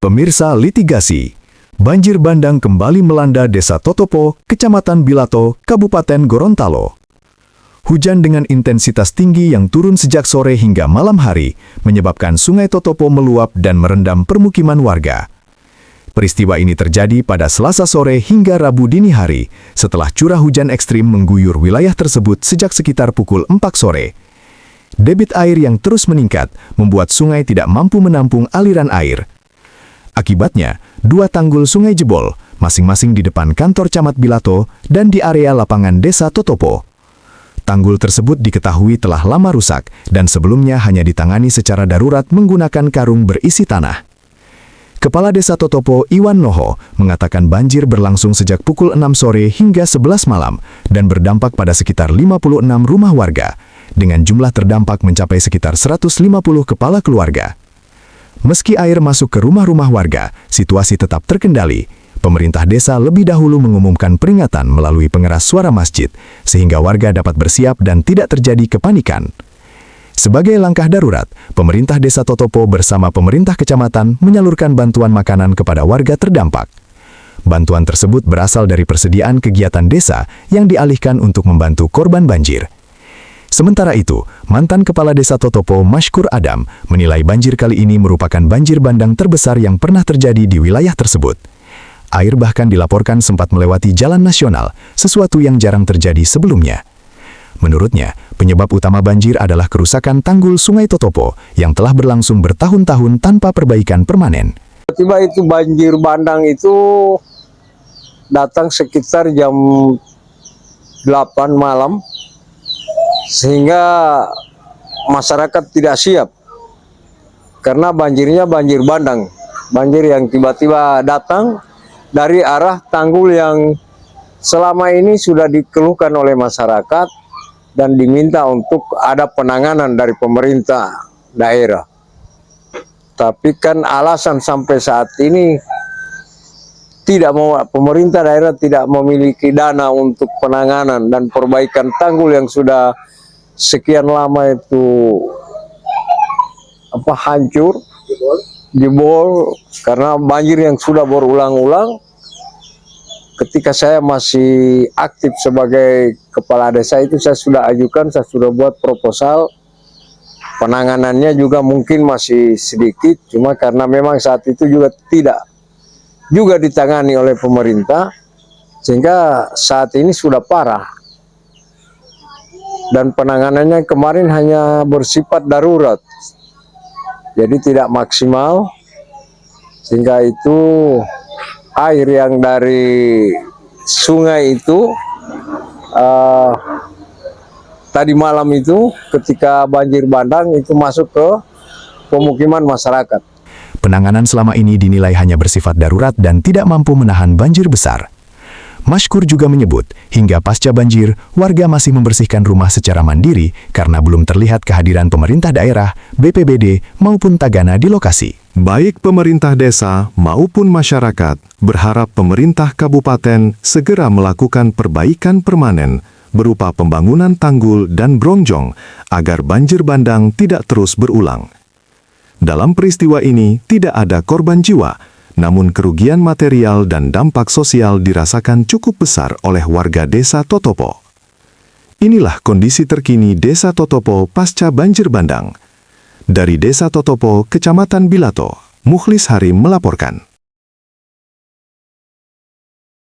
Pemirsa litigasi, banjir bandang kembali melanda Desa Totopo, Kecamatan Bilato, Kabupaten Gorontalo. Hujan dengan intensitas tinggi yang turun sejak sore hingga malam hari menyebabkan Sungai Totopo meluap dan merendam permukiman warga. Peristiwa ini terjadi pada Selasa sore hingga Rabu dini hari setelah curah hujan ekstrim mengguyur wilayah tersebut sejak sekitar pukul 4 sore. Debit air yang terus meningkat membuat sungai tidak mampu menampung aliran air. Akibatnya, 2 tanggul sungai jebol, masing-masing di depan kantor Camat Bilato dan di area lapangan Desa Totopo. Tanggul tersebut diketahui telah lama rusak dan sebelumnya hanya ditangani secara darurat menggunakan karung berisi tanah. Kepala Desa Totopo, Iwan Noho, mengatakan banjir berlangsung sejak pukul 6 sore hingga 11 malam dan berdampak pada sekitar 56 rumah warga, dengan jumlah terdampak mencapai sekitar 150 kepala keluarga. Meski air masuk ke rumah-rumah warga, situasi tetap terkendali. Pemerintah desa lebih dahulu mengumumkan peringatan melalui pengeras suara masjid, sehingga warga dapat bersiap dan tidak terjadi kepanikan. Sebagai langkah darurat, pemerintah Desa Totopo bersama pemerintah kecamatan menyalurkan bantuan makanan kepada warga terdampak. Bantuan tersebut berasal dari persediaan kegiatan desa yang dialihkan untuk membantu korban banjir. Sementara itu, mantan Kepala Desa Totopo, Mashkur Adam, menilai banjir kali ini merupakan banjir bandang terbesar yang pernah terjadi di wilayah tersebut. Air bahkan dilaporkan sempat melewati jalan nasional, sesuatu yang jarang terjadi sebelumnya. Menurutnya, penyebab utama banjir adalah kerusakan tanggul Sungai Totopo yang telah berlangsung bertahun-tahun tanpa perbaikan permanen. Tiba-tiba itu banjir bandang itu datang sekitar jam 8 malam. Sehingga masyarakat tidak siap karena banjirnya banjir bandang, banjir yang tiba-tiba datang dari arah tanggul yang selama ini sudah dikeluhkan oleh masyarakat dan diminta untuk ada penanganan dari pemerintah daerah. Tapi kan alasan sampai saat ini pemerintah daerah tidak memiliki dana untuk penanganan dan perbaikan tanggul yang sudah sekian lama itu hancur, jebol karena banjir yang sudah berulang-ulang. Ketika saya masih aktif sebagai kepala desa itu saya sudah ajukan, saya sudah buat proposal. Penanganannya juga mungkin masih sedikit, cuma karena memang saat itu juga tidak juga ditangani oleh pemerintah, sehingga saat ini sudah parah. Dan penanganannya kemarin hanya bersifat darurat, jadi tidak maksimal, sehingga itu air yang dari sungai itu tadi malam itu ketika banjir bandang itu masuk ke pemukiman masyarakat. Penanganan selama ini dinilai hanya bersifat darurat dan tidak mampu menahan banjir besar. Mashkur juga menyebut, hingga pasca banjir, warga masih membersihkan rumah secara mandiri karena belum terlihat kehadiran pemerintah daerah, BPBD, maupun Tagana di lokasi. Baik pemerintah desa maupun masyarakat berharap pemerintah kabupaten segera melakukan perbaikan permanen berupa pembangunan tanggul dan bronjong agar banjir bandang tidak terus berulang. Dalam peristiwa ini tidak ada korban jiwa, namun kerugian material dan dampak sosial dirasakan cukup besar oleh warga Desa Totopo. Inilah kondisi terkini Desa Totopo pasca banjir bandang. Dari Desa Totopo, Kecamatan Bilato, Mukhlis Harim melaporkan.